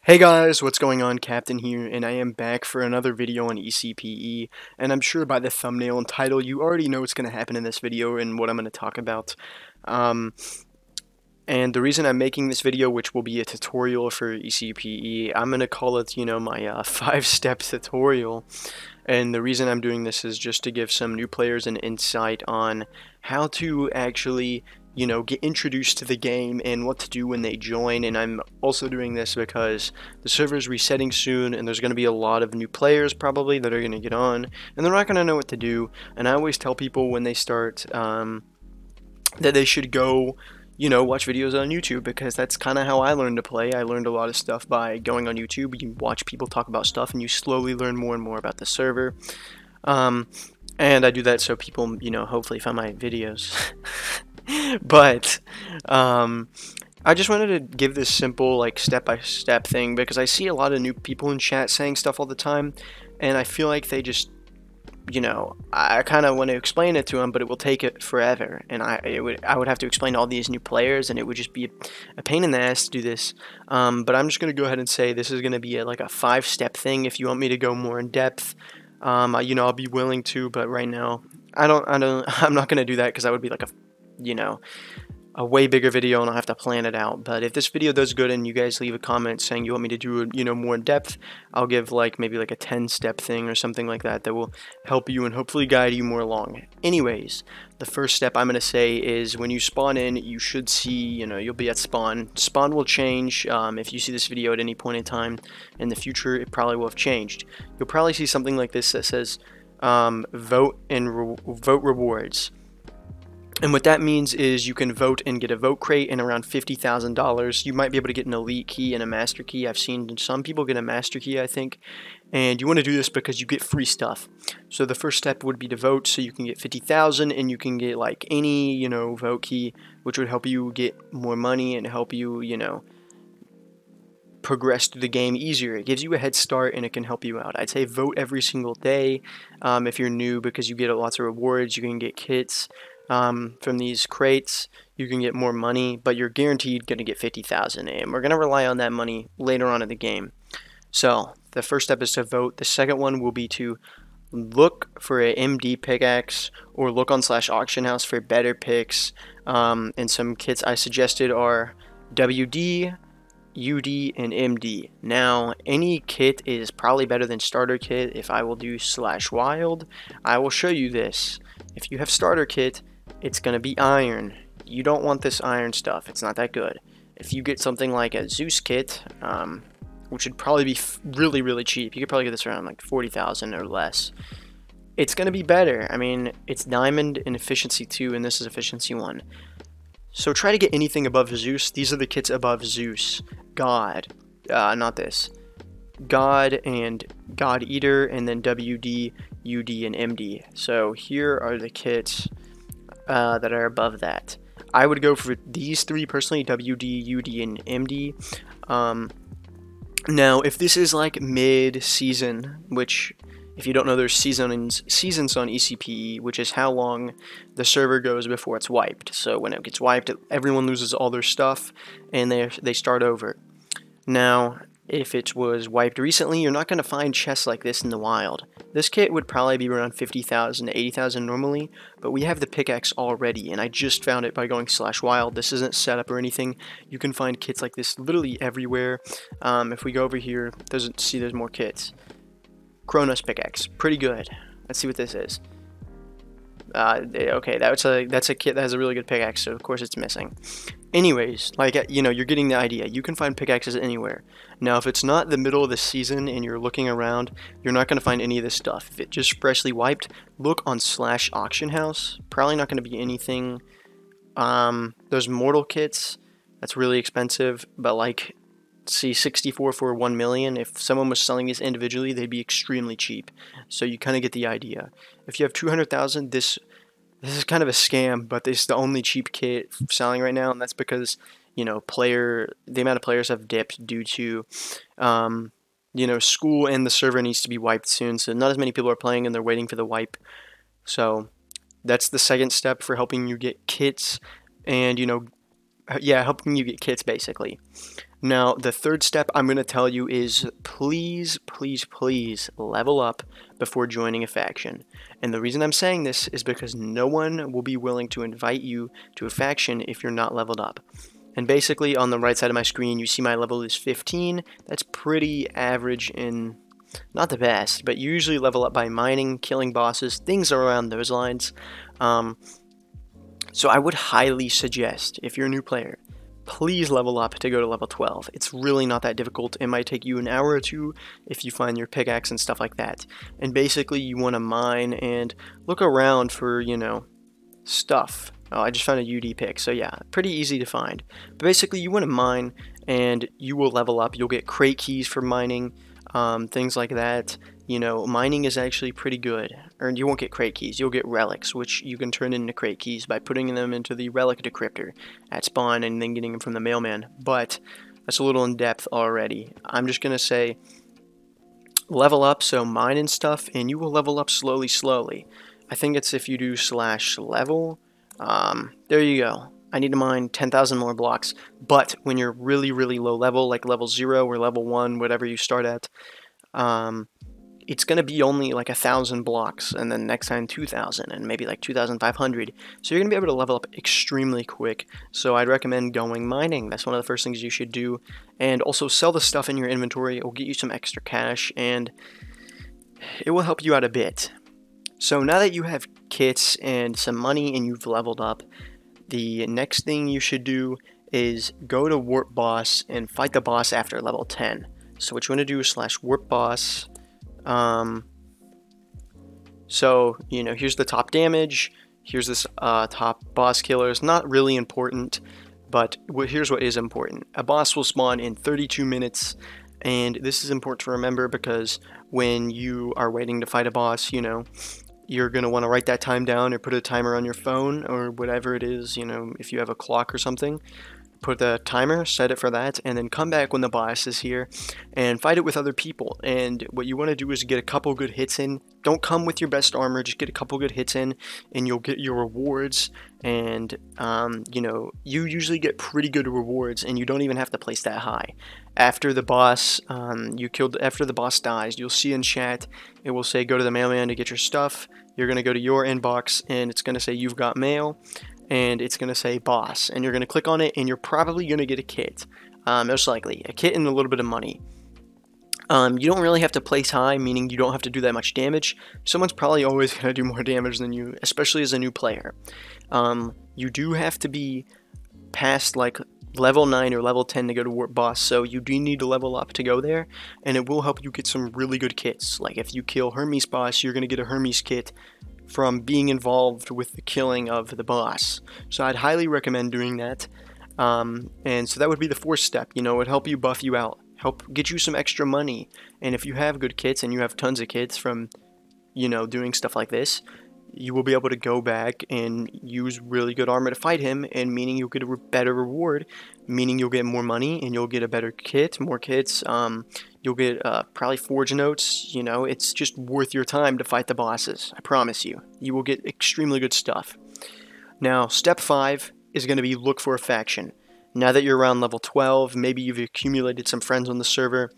Hey guys, what's going on? Captain here, and I am back for another video on Ecpe, and I'm sure by the thumbnail and title you already know what's going to happen in this video and what I'm going to talk about. Um, and the reason I'm making this video, which will be a tutorial for Ecpe, I'm going to call it, my 5-step tutorial. And the reason I'm doing this is just to give some new players an insight on how to actually get introduced to the game and what to do when they join. And I'm also doing this because the server is resetting soon and there's going to be a lot of new players probably that are going to get on and they're not going to know what to do. And I always tell people when they start that they should go watch videos on YouTube, because that's kind of how I learned to play. I learned a lot of stuff by going on YouTube. You watch people talk about stuff and you slowly learn more and more about the server. And I do that so people, hopefully find my videos. But I just wanted to give this simple step-by-step thing because I see a lot of new people in chat saying stuff all the time, and I feel like they just I kind of want to explain it to them, but it will take it forever, and I would have to explain all these new players, and it would just be a pain in the ass to do this. But I'm just gonna go ahead and say this is gonna be like a 5-step thing. If you want me to go more in depth, I'll be willing to, but right now I'm not gonna do that because that would be like a way bigger video and I'll have to plan it out. But if this video does good and you guys leave a comment saying you want me to do more in depth, I'll give maybe a 10-step thing or something like that that will help you and hopefully guide you more along. Anyways, the first step I'm going to say is when you spawn in, you should see, you'll be at spawn. Spawn will change. If you see this video at any point in time in the future, it probably will have changed. You'll probably see something like this that says vote rewards. And what that means is you can vote and get a vote crate and around $50,000. You might be able to get an elite key and a master key. I've seen some people get a master key, I think. And you want to do this because you get free stuff. So the first step would be to vote, so you can get 50,000 and you can get any, vote key, which would help you get more money and help you, progress through the game easier. It gives you a head start and it can help you out. I'd say vote every single day if you're new, because you get lots of rewards. You can get kits. From these crates, you can get more money, but you're guaranteed going to get 50,000, and we're going to rely on that money later on in the game. So the first step is to vote. The second one will be to look for a MD pickaxe or look on /auction house for better picks. And some kits I suggested are WD, UD, and MD. Now, any kit is probably better than starter kit. If I will do /wild, I will show you this. If you have starter kit, it's going to be iron. You don't want this iron stuff. It's not that good. If you get something like a Zeus kit, which would probably be really, really cheap. You could probably get this around 40,000 or less. It's going to be better. I mean, it's diamond and efficiency 2, and this is efficiency 1. So try to get anything above Zeus. These are the kits above Zeus. God. Not this. God and God Eater, and then WD, UD, and MD. So here are the kits that are above that. I would go for these 3 personally: WD, UD, and MD. Now, if this is mid-season, which, if you don't know, there's seasons on Ecpe, which is how long the server goes before it's wiped. So when it gets wiped, everyone loses all their stuff, and they start over. Now, if it was wiped recently, you're not going to find chests like this in the wild. This kit would probably be around 50,000 to 80,000 normally, but we have the pickaxe already, and I just found it by going /wild. This isn't set up or anything. You can find kits like this literally everywhere. If we go over here, there's more kits. Kronos pickaxe, pretty good. Let's see what this is. Okay, that's a kit that has a really good pickaxe, so of course it's missing. Anyways, you're getting the idea. You can find pickaxes anywhere. Now, if it's not the middle of the season and you're looking around, you're not going to find any of this stuff. If it just freshly wiped, look on /auction house. Probably not going to be anything. Those mortal kits, that's really expensive, but see, 64 for 1 million. If someone was selling these individually, they'd be extremely cheap. So you kind of get the idea. If you have 200,000, this is kind of a scam, but this is the only cheap kit selling right now, and that's because the amount of players have dipped due to school, and the server needs to be wiped soon, so not as many people are playing and they're waiting for the wipe. So that's the second step for helping you get kits, and helping you get kits basically. Now, the third step I'm going to tell you is please, please, please level up before joining a faction. And the reason I'm saying this is because no one will be willing to invite you to a faction if you're not leveled up. And basically, on the right side of my screen, you see my level is 15. That's pretty average in, not the best, but you usually level up by mining, killing bosses, things around those lines. So I would highly suggest, if you're a new player, please level up to go to level 12. It's really not that difficult. It might take you an hour or two if you find your pickaxe and stuff like that. And basically, you want to mine and look around for, you know, stuff. Oh, I just found a UD pick, so yeah, pretty easy to find. But basically, you want to mine, and you will level up. You'll get crate keys for mining, things like that. You know, mining is actually pretty good. Or you won't get crate keys, you'll get relics, which you can turn into crate keys by putting them into the relic decryptor at spawn and then getting them from the mailman. But that's a little in depth already. I'm just going to say level up, so mine and stuff, and you will level up slowly. I think it's if you do /level. There you go. I need to mine 10,000 more blocks, but when you're really low level, like level 0 or level 1, whatever you start at, it's going to be only like 1,000 blocks, and then next time 2,000, and maybe like 2,500. So you're going to be able to level up extremely quick. So I'd recommend going mining. That's one of the first things you should do. And also sell the stuff in your inventory. It will get you some extra cash, and it will help you out a bit. So now that you have kits and some money and you've leveled up, the next thing you should do is go to Warp Boss and fight the boss after level 10. So what you want to do is /Warp Boss. So, you know, here's the top damage. Here's this top boss killer. It's not really important, but here's what is important. A boss will spawn in 32 minutes. And this is important to remember because when you are waiting to fight a boss, you know, you're going to want to write that time down or put a timer on your phone or whatever it is, you know, if you have a clock or something. Put the timer, set it for that, and then come back when the boss is here and fight it with other people. And what you want to do is get a couple good hits in. Don't come with your best armor, just get a couple good hits in and you'll get your rewards. And you know, you usually get pretty good rewards and you don't even have to place that high. After the boss after the boss dies, you'll see in chat it will say go to the mailman to get your stuff. You're going to go to your inbox and it's going to say you've got mail. And it's going to say boss, and you're going to click on it, and you're probably going to get a kit, most likely, a kit and a little bit of money. You don't really have to place high, meaning you don't have to do that much damage. Someone's probably always going to do more damage than you, especially as a new player. You do have to be past like level 9 or level 10 to go to Warp Boss, so you do need to level up to go there, and it will help you get some really good kits. Like if you kill Hermes Boss, you're going to get a Hermes kit from being involved with the killing of the boss. So I'd highly recommend doing that. And so that would be the fourth step. You know, it would help you buff you out, help get you some extra money. And if you have good kits and you have tons of kits from, you know, doing stuff like this, you will be able to go back and use really good armor to fight him, and meaning you'll get a better reward, meaning you'll get more money and you'll get a better kit, more kits. You'll get probably forge notes. You know, it's just worth your time to fight the bosses. I promise you. You will get extremely good stuff. Now, step 5 is going to be look for a faction. Now that you're around level 12, maybe you've accumulated some friends on the server.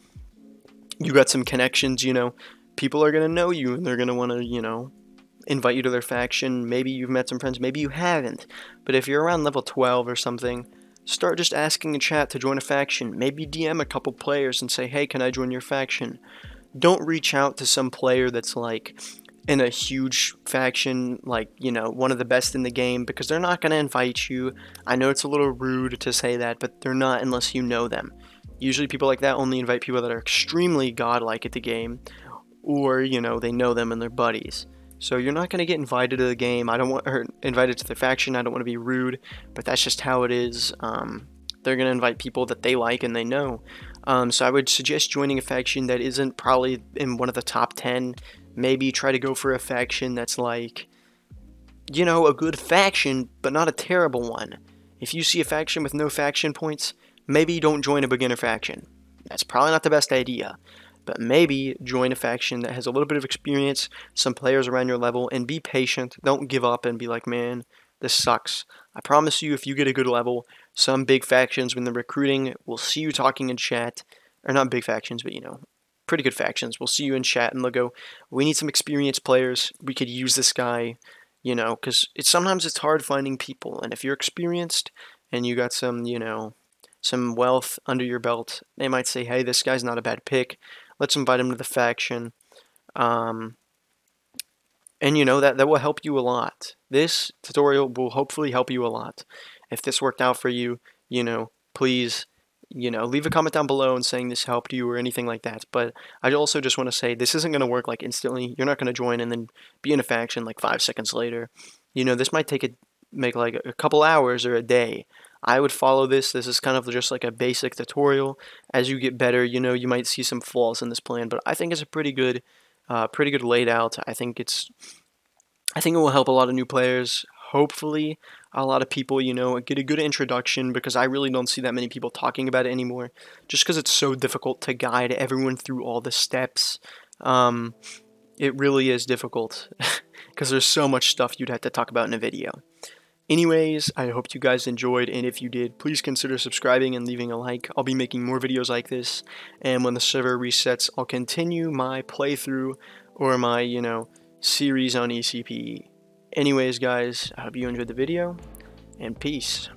You got some connections, you know. People are going to know you and they're going to want to, you know, invite you to their faction. Maybe you've met some friends, maybe you haven't. But if you're around level 12 or something, start just asking in chat to join a faction. Maybe DM a couple players and say, hey, can I join your faction? Don't reach out to some player that's like in a huge faction, like, you know, one of the best in the game, because they're not going to invite you. I know it's a little rude to say that, but they're not unless you know them. Usually people like that only invite people that are extremely godlike at the game, or, you know, they know them and they're buddies. So you're not going to get invited to the game. Or invited to the faction. I don't want to be rude, but that's just how it is. They're going to invite people that they like and they know. So I would suggest joining a faction that isn't probably in one of the top 10. Maybe try to go for a faction that's like, you know, a good faction, but not a terrible one. If you see a faction with no faction points, maybe don't join a beginner faction. That's probably not the best idea. But maybe join a faction that has a little bit of experience, some players around your level, and be patient. Don't give up and be like, man, this sucks. I promise you, if you get a good level, some big factions when they're recruiting will see you talking in chat, or not big factions, but pretty good factions will see you in chat and they'll go, we need some experienced players, we could use this guy, because sometimes it's hard finding people, and if you're experienced and you got some, some wealth under your belt, they might say, hey, this guy's not a bad pick, let's invite him to the faction. And that will help you a lot. This tutorial will hopefully help you a lot. If this worked out for you, please, leave a comment down below and saying this helped you or anything like that. But I also just want to say this isn't going to work like instantly. You're not going to join and then be in a faction like 5 seconds later. This might make like a couple hours or a day. I would follow this. This is kind of just like a basic tutorial. As you get better, you might see some flaws in this plan, but I think it's a pretty good laid out. I think it will help a lot of new players. Hopefully, a lot of people, get a good introduction, because I really don't see that many people talking about it anymore, just because it's so difficult to guide everyone through all the steps. It really is difficult, because there's so much stuff you'd have to talk about in a video. Anyways, I hope you guys enjoyed, and if you did, please consider subscribing and leaving a like. I'll be making more videos like this, and when the server resets, I'll continue my playthrough or my, series on ECPE. Anyways, guys, I hope you enjoyed the video, and peace.